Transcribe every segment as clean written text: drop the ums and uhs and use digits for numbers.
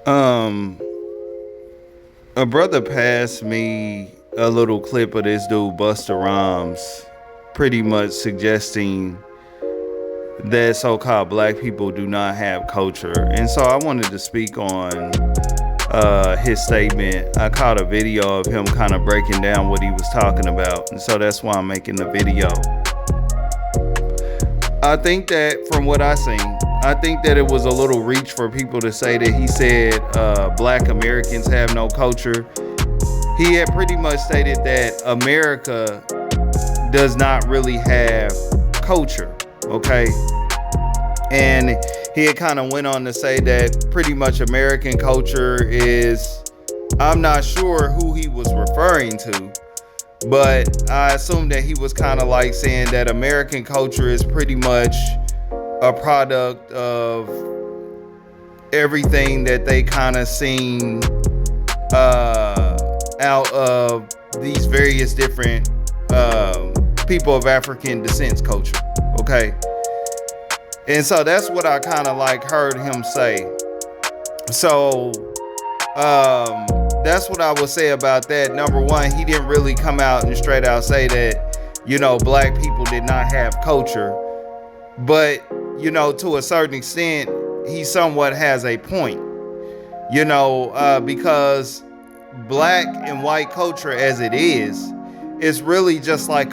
Um, a brother passed me a little clip of this dude Busta Rhymes, pretty much suggesting that so-called black people do not have culture, and so I wanted to speak on his statement. I caught a video of him kind of breaking down what he was talking about, and so that's why I'm making the video. I think that from what I seen, I think that it was a little reach for people to say that he said black Americans have no culture. He had pretty much stated that America does not really have culture, okay? And he had kind of went on to say that pretty much American culture is, I'm not sure who he was referring to, but I assume that he was kind of like saying that American culture is pretty much a product of everything that they kind of seen out of these various different people of African descent culture, okay? And so that's what I kind of like heard him say. So that's what I would say about that. Number one, he didn't really come out and straight out say that, black people did not have culture. But, to a certain extent, he somewhat has a point, because black and white culture as it is really just like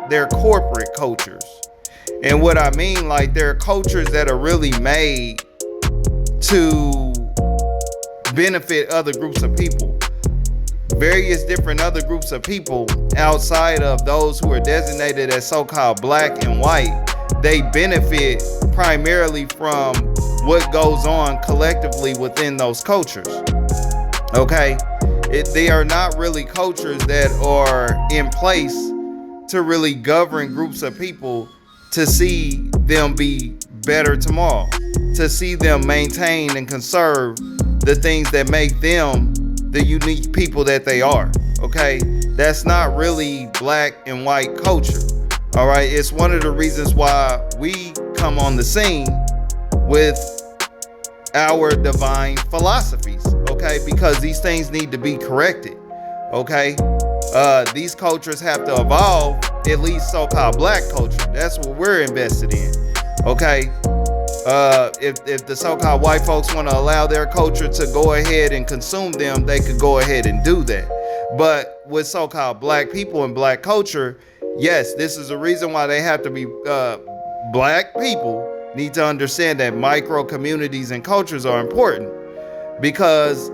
they're corporate cultures. And what I mean, like, they're cultures that are really made to benefit other groups of people, various different other groups of people outside of those who are designated as so-called black and white. They benefit primarily from what goes on collectively within those cultures, okay? They are not really cultures that are in place to really govern groups of people to see them be better tomorrow, to see them maintain and conserve the things that make them the unique people that they are, okay? That's not really black and white culture, all right? It's one of the reasons why we come on the scene with our divine philosophies, okay? Because these things need to be corrected, okay? These cultures have to evolve, at least so-called black culture. That's what we're invested in, okay? If the so-called white folks want to allow their culture to go ahead and consume them, they could go ahead and do that. But with so-called black people and black culture, yes, this is the reason why they have to be, black people need to understand that micro communities and cultures are important, because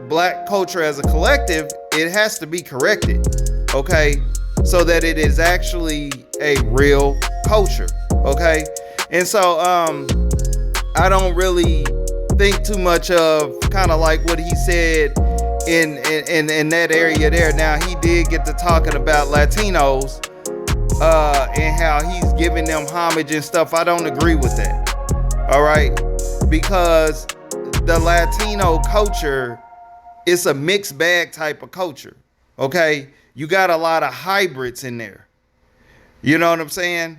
black culture as a collective, it has to be corrected, okay? So that it is actually a real culture, okay? And so I don't really think too much of kind of like what he said in that area there. Now, he did get to talking about Latinos and how he's giving them homage and stuff. I don't agree with that, all right? Because the Latino culture is a mixed bag type of culture, okay? You got a lot of hybrids in there. You know what I'm saying?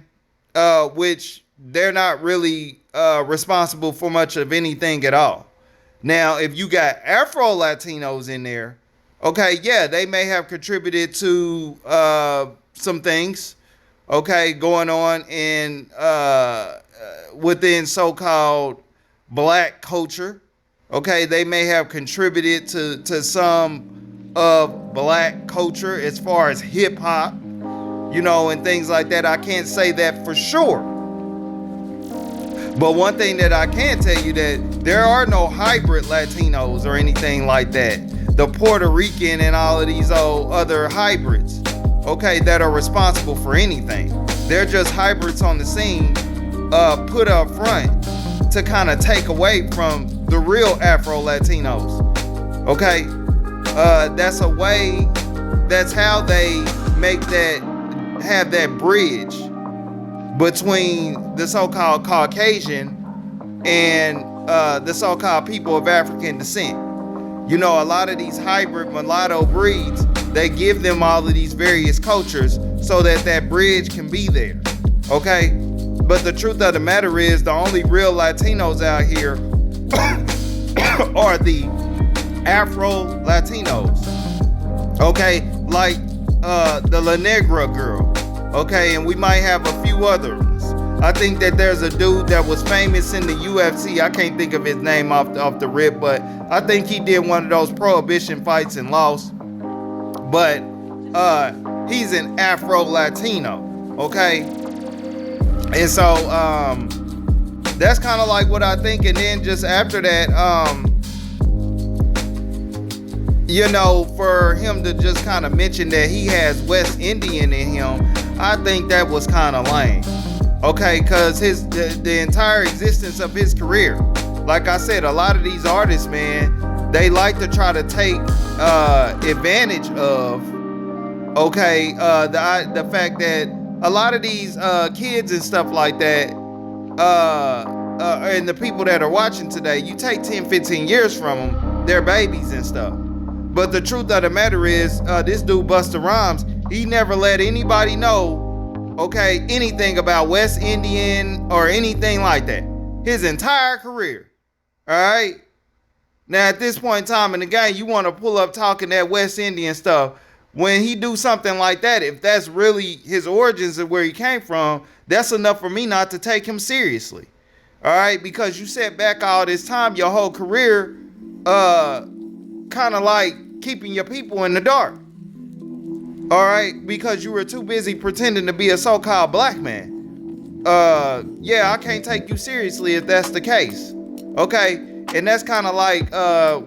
Which they're not really responsible for much of anything at all. Now, if you got Afro Latinos in there, okay, yeah, they may have contributed to some things, okay, going on in within so-called black culture. Okay, they may have contributed to some of black culture as far as hip hop, and things like that. I can't say that for sure. But one thing that I can tell you, that there are no hybrid Latinos or anything like that. The Puerto Rican and all of these other hybrids, okay, that are responsible for anything. They're just hybrids on the scene, put up front to kind of take away from the real Afro Latinos, okay? That's a way, that's how they have that bridge between the so-called Caucasian and the so-called people of African descent. A lot of these hybrid mulatto breeds, they give them all of these various cultures so that that bridge can be there, okay? But the truth of the matter is, the only real Latinos out here are the Afro Latinos. Okay, like the La Negra girl. Okay, and we might have a few others. I think that there's a dude that was famous in the UFC. I can't think of his name off the rip, but I think he did one of those prohibition fights and lost. But he's an Afro Latino. Okay, and so that's kind of like what I think. And then just after that, you know, for him to just kind of mention that he has West Indian in him, I think that was kind of lame. Okay, because the entire existence of his career, like I said, a lot of these artists, man, they like to try to take advantage of, okay, the fact that a lot of these kids and stuff like that, and the people that are watching today, you take 10, 15 years from them, they're babies and stuff. But the truth of the matter is, this dude Busta Rhymes, he never let anybody know, okay, anything about West Indian or anything like that. His entire career. Alright? Now at this point in time in the game, you want to pull up talking that West Indian stuff. When he do something like that, if that's really his origins and where he came from, that's enough for me not to take him seriously. Alright? Because you set back all this time, your whole career, kind of like keeping your people in the dark. All right, because you were too busy pretending to be a so-called black man. Yeah, I can't take you seriously if that's the case. Okay, and that's kind of like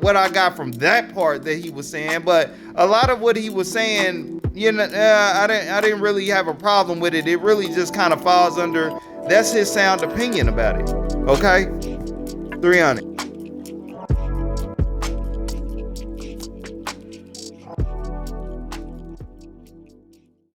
what I got from that part that he was saying. But a lot of what he was saying, you know, I didn't really have a problem with it. It really just kind of falls under, that's his sound opinion about it. Okay, 300.